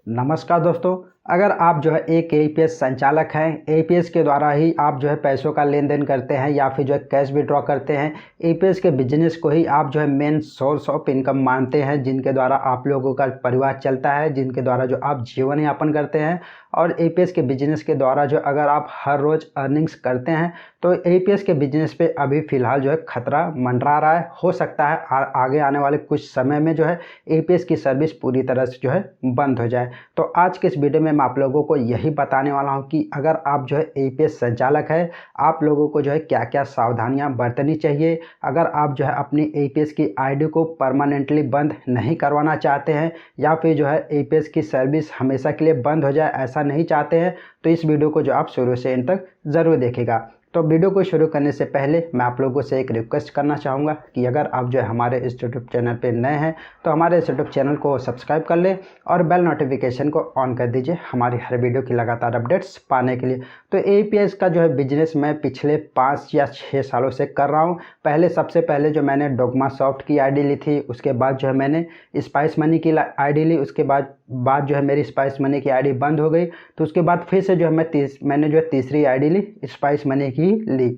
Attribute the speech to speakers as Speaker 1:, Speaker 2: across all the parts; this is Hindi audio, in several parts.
Speaker 1: नमस्कार दोस्तों। अगर आप जो है एक एईपीएस संचालक हैं, एईपीएस के द्वारा ही आप जो है पैसों का लेन देन करते हैं या फिर जो है कैश विड्रॉ करते हैं, एईपीएस के बिजनेस को ही आप जो है मेन सोर्स ऑफ इनकम मानते हैं, जिनके द्वारा आप लोगों का परिवार चलता है, जिनके द्वारा जो आप जीवन यापन करते हैं। और एईपीएस के बिजनेस के द्वारा जो अगर आप हर रोज़ अर्निंग्स करते हैं तो एईपीएस के बिजनेस पे अभी फ़िलहाल जो है खतरा मंडरा रहा है। हो सकता है आगे आने वाले कुछ समय में जो है एईपीएस की सर्विस पूरी तरह से जो है बंद हो जाए। तो आज के इस वीडियो में मैं आप लोगों को यही बताने वाला हूं कि अगर आप जो है एईपीएस संचालक है, आप लोगों को जो है क्या क्या सावधानियां बरतनी चाहिए। अगर आप जो है अपनी एईपीएस की आईडी को परमानेंटली बंद नहीं करवाना चाहते हैं या फिर जो है एईपीएस की सर्विस हमेशा के लिए बंद हो जाए, ऐसा नहीं चाहते हैं, तो इस वीडियो को जो आप शुरू से एंड तक ज़रूर देखेगा। तो वीडियो को शुरू करने से पहले मैं आप लोगों से एक रिक्वेस्ट करना चाहूँगा कि अगर आप जो है हमारे इस यूट्यूब चैनल पे नए हैं तो हमारे इस यूट्यूब चैनल को सब्सक्राइब कर लें और बेल नोटिफिकेशन को ऑन कर दीजिए हमारी हर वीडियो की लगातार अपडेट्स पाने के लिए। तो एईपीएस का जो है बिजनेस मैं पिछले 5 या 6 सालों से कर रहा हूँ। सबसे पहले जो मैंने डोगमा सॉफ्ट की आईडी ली थी, उसके बाद जो है मैंने स्पाइस मनी की आईडी ली, उसके बाद जो है मेरी स्पाइस मनी की आईडी बंद हो गई। तो उसके बाद फिर से जो है मैंने जो है तीसरी आईडी ली, स्पाइस मनी की ली।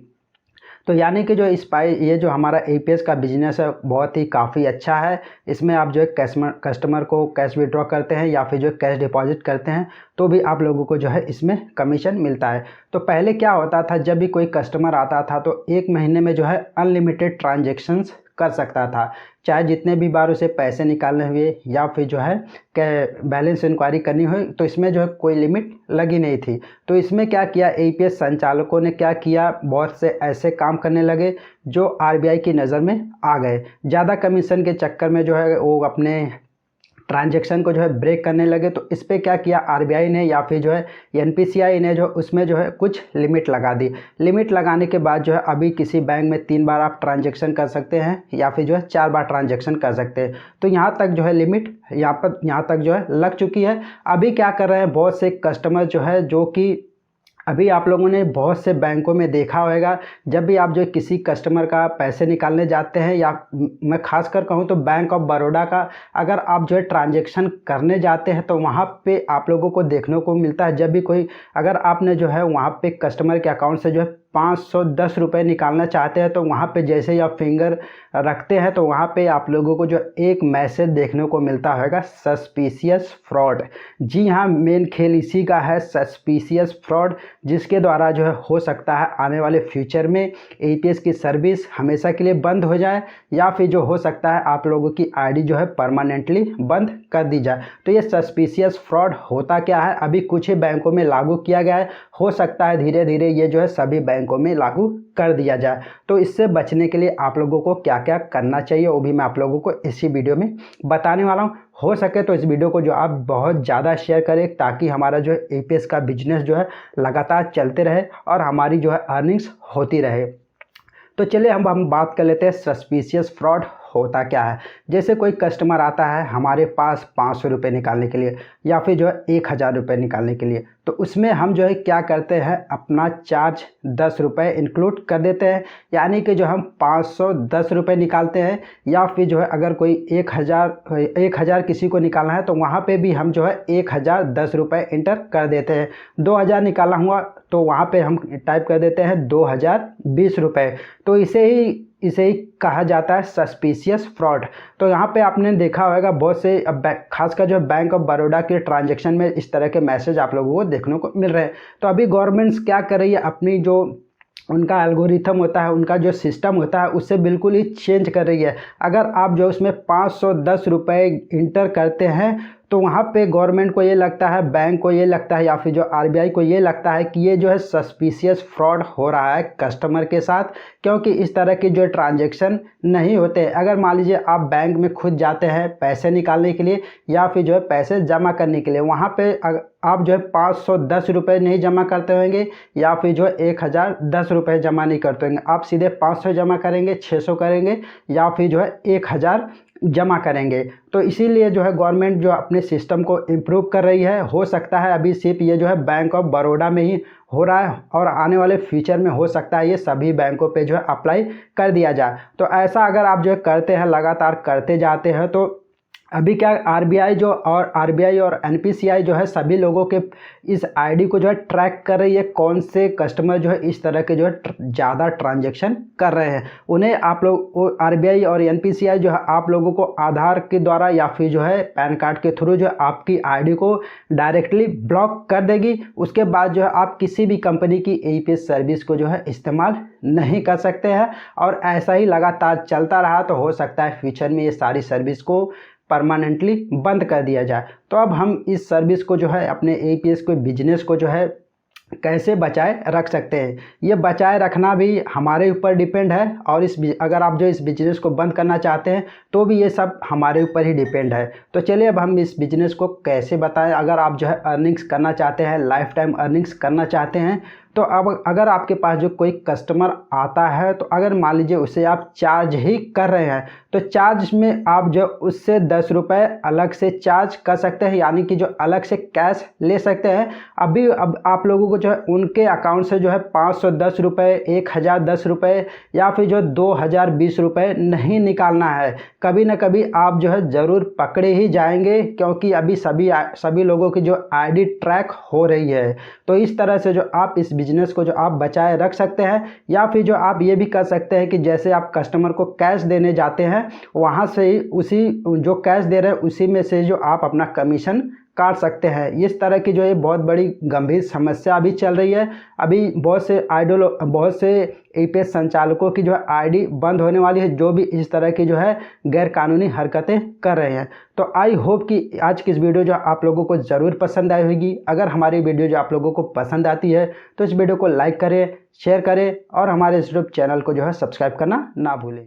Speaker 1: तो यानी कि जो ये जो हमारा एईपीएस का बिजनेस है बहुत ही काफ़ी अच्छा है। इसमें आप जो है कस्टमर को कैश विड्रॉ करते हैं या फिर जो कैश डिपॉजिट करते हैं तो भी आप लोगों को जो है इसमें कमीशन मिलता है। तो पहले क्या होता था, जब भी कोई कस्टमर आता था तो 1 महीने में जो है अनलिमिटेड ट्रांजेक्शन्स कर सकता था, चाहे जितने भी बार उसे पैसे निकालने हुए या फिर जो है बैलेंस इंक्वायरी करनी हुई, तो इसमें जो है कोई लिमिट लगी नहीं थी। तो इसमें क्या किया, एईपीएस संचालकों ने क्या किया, बहुत से ऐसे काम करने लगे जो आरबीआई की नज़र में आ गए। ज़्यादा कमीशन के चक्कर में जो है वो अपने ट्रांजैक्शन को जो है ब्रेक करने लगे। तो इस पर क्या किया आरबीआई ने या फिर जो है एनपीसीआई ने, जो उसमें जो है कुछ लिमिट लगा दी। लिमिट लगाने के बाद जो है अभी किसी बैंक में 3 बार आप ट्रांजैक्शन कर सकते हैं या फिर जो है 4 बार ट्रांजैक्शन कर सकते हैं। तो यहाँ तक जो है लिमिट यहाँ तक जो है लग चुकी है। अभी क्या कर रहे हैं बहुत से कस्टमर जो है, जो कि अभी आप लोगों ने बहुत से बैंकों में देखा होगा, जब भी आप जो किसी कस्टमर का पैसे निकालने जाते हैं, या मैं खास कर कहूँ तो बैंक ऑफ बड़ौदा का अगर आप जो है ट्रांजैक्शन करने जाते हैं तो वहाँ पे आप लोगों को देखने को मिलता है, जब भी कोई अगर आपने जो है वहाँ पे कस्टमर के अकाउंट से जो है 510 रुपये निकालना चाहते हैं तो वहाँ पे जैसे ही आप फिंगर रखते हैं तो वहाँ पे आप लोगों को जो एक मैसेज देखने को मिलता होगा, सस्पिशियस फ्रॉड। जी हाँ, मेन खेल इसी का है, सस्पिशियस फ्रॉड, जिसके द्वारा जो है हो सकता है आने वाले फ्यूचर में एईपीएस की सर्विस हमेशा के लिए बंद हो जाए या फिर जो हो सकता है आप लोगों की आईडी जो है परमानेंटली बंद कर दी जाए। तो ये सस्पिशियस फ्रॉड होता क्या है, अभी कुछ ही बैंकों में लागू किया गया है, हो सकता है धीरे धीरे ये जो है सभी बैंकों में लागू कर दिया जाए। तो इससे बचने के लिए आप लोगों को क्या क्या करना चाहिए वो भी मैं आप लोगों को इसी वीडियो में बताने वाला हूँ। हो सके तो इस वीडियो को जो आप बहुत ज़्यादा शेयर करें ताकि हमारा जो है एईपीएस का बिजनेस जो है लगातार चलते रहे और हमारी जो है अर्निंग्स होती रहे। तो चलिए हम बात कर लेते हैं सस्पिशियस फ्रॉड होता क्या है। जैसे कोई कस्टमर आता है हमारे पास 500 रुपये निकालने के लिए या फिर जो है 1000 रुपये निकालने के लिए, तो उसमें हम जो है क्या करते हैं, अपना चार्ज 10 रुपये इंक्लूड कर देते हैं। यानी कि जो हम 510 रुपये निकालते हैं या फिर जो है अगर कोई 1000 किसी को निकालना है तो वहाँ पे भी हम जो है 1010 रुपये इंटर कर देते हैं। 2000 निकालना हुआ तो वहाँ पे हम टाइप कर देते हैं 2020 रुपये। तो इसे ही कहा जाता है सस्पिशियस फ्रॉड। तो यहाँ पे आपने देखा होगा बहुत से खासकर जो बैंक ऑफ बड़ौदा के ट्रांजैक्शन में इस तरह के मैसेज आप लोगों को देखने को मिल रहे हैं। तो अभी गवर्नमेंट्स क्या कर रही है, अपनी जो उनका एल्गोरिथम होता है, उनका जो सिस्टम होता है, उससे बिल्कुल ही चेंज कर रही है। अगर आप जो उसमें 510 रुपये इंटर करते हैं तो वहाँ पे गवर्नमेंट को ये लगता है, बैंक को ये लगता है या फिर जो आरबीआई को ये लगता है कि ये जो है सस्पिशियस फ्रॉड हो रहा है कस्टमर के साथ, क्योंकि इस तरह के जो ट्रांजैक्शन नहीं होते। अगर मान लीजिए आप बैंक में खुद जाते हैं पैसे निकालने के लिए या फिर जो है पैसे जमा करने के लिए, वहाँ पे आप जो है 510 रुपये नहीं जमा करते होंगे या फिर जो है 1010 रुपये जमा नहीं करते होंगे, आप सीधे 500 जमा करेंगे, 600 करेंगे या फिर जो है 1000 जमा करेंगे। तो इसीलिए जो है गवर्नमेंट जो अपने सिस्टम को इम्प्रूव कर रही है। हो सकता है अभी सिर्फ ये जो है बैंक ऑफ बड़ौदा में ही हो रहा है और आने वाले फ्यूचर में हो सकता है ये सभी बैंकों पे जो है अप्लाई कर दिया जाए। तो ऐसा अगर आप जो है करते हैं, लगातार करते जाते हैं, तो अभी क्या आरबीआई और एनपीसीआई जो है सभी लोगों के इस आईडी को जो है ट्रैक कर रही है, कौन से कस्टमर जो है इस तरह के जो है ज़्यादा ट्रांजैक्शन कर रहे हैं। उन्हें आप लोग आरबीआई और एनपीसीआई जो है आप लोगों को आधार के द्वारा या फिर जो है पैन कार्ड के थ्रू जो है आपकी आईडी को डायरेक्टली ब्लॉक कर देगी। उसके बाद जो है आप किसी भी कंपनी की एईपीएस सर्विस को जो है इस्तेमाल नहीं कर सकते हैं। और ऐसा ही लगातार चलता रहा तो हो सकता है फ्यूचर में ये सारी सर्विस को परमानेंटली बंद कर दिया जाए। तो अब हम इस सर्विस को जो है अपने एईपीएस को बिजनेस को जो है कैसे बचाए रख सकते हैं, ये बचाए रखना भी हमारे ऊपर डिपेंड है। और अगर आप जो इस बिज़नेस को बंद करना चाहते हैं तो भी ये सब हमारे ऊपर ही डिपेंड है। तो चलिए अब हम इस बिज़नेस को कैसे बताएं। अगर आप जो है अर्निंग्स करना चाहते हैं, लाइफ टाइम अर्निंग्स करना चाहते हैं, तो अब अगर आपके पास जो कोई कस्टमर आता है तो अगर मान लीजिए उसे आप चार्ज ही कर रहे हैं तो चार्ज में आप जो उससे 10 रुपये अलग से चार्ज कर सकते हैं, यानी कि जो अलग से कैश ले सकते हैं। अब आप लोगों को जो है उनके अकाउंट से जो है 510 रुपये, 1010 रुपये या फिर जो 2020 रुपये नहीं निकालना है। कभी ना कभी आप जो है ज़रूर पकड़े ही जाएंगे, क्योंकि अभी सभी लोगों की जो आईडी ट्रैक हो रही है। तो इस तरह से जो आप इस बिजनेस को जो आप बचाए रख सकते हैं, या फिर जो आप ये भी कर सकते हैं कि जैसे आप कस्टमर को कैश देने जाते हैं वहाँ से ही उसी जो कैश दे रहे हैं उसी में से जो आप अपना कमीशन काट सकते हैं। इस तरह की जो ये बहुत बड़ी गंभीर समस्या अभी चल रही है। अभी बहुत से एईपीएस संचालकों की जो है आईडी बंद होने वाली है, जो भी इस तरह की जो है गैरकानूनी हरकतें कर रहे हैं। तो आई होप कि आज की इस वीडियो जो आप लोगों को ज़रूर पसंद आई होगी। अगर हमारी वीडियो जो आप लोगों को पसंद आती है तो इस वीडियो को लाइक करें, शेयर करें और हमारे यूट्यूब चैनल को जो है सब्सक्राइब करना ना भूलें।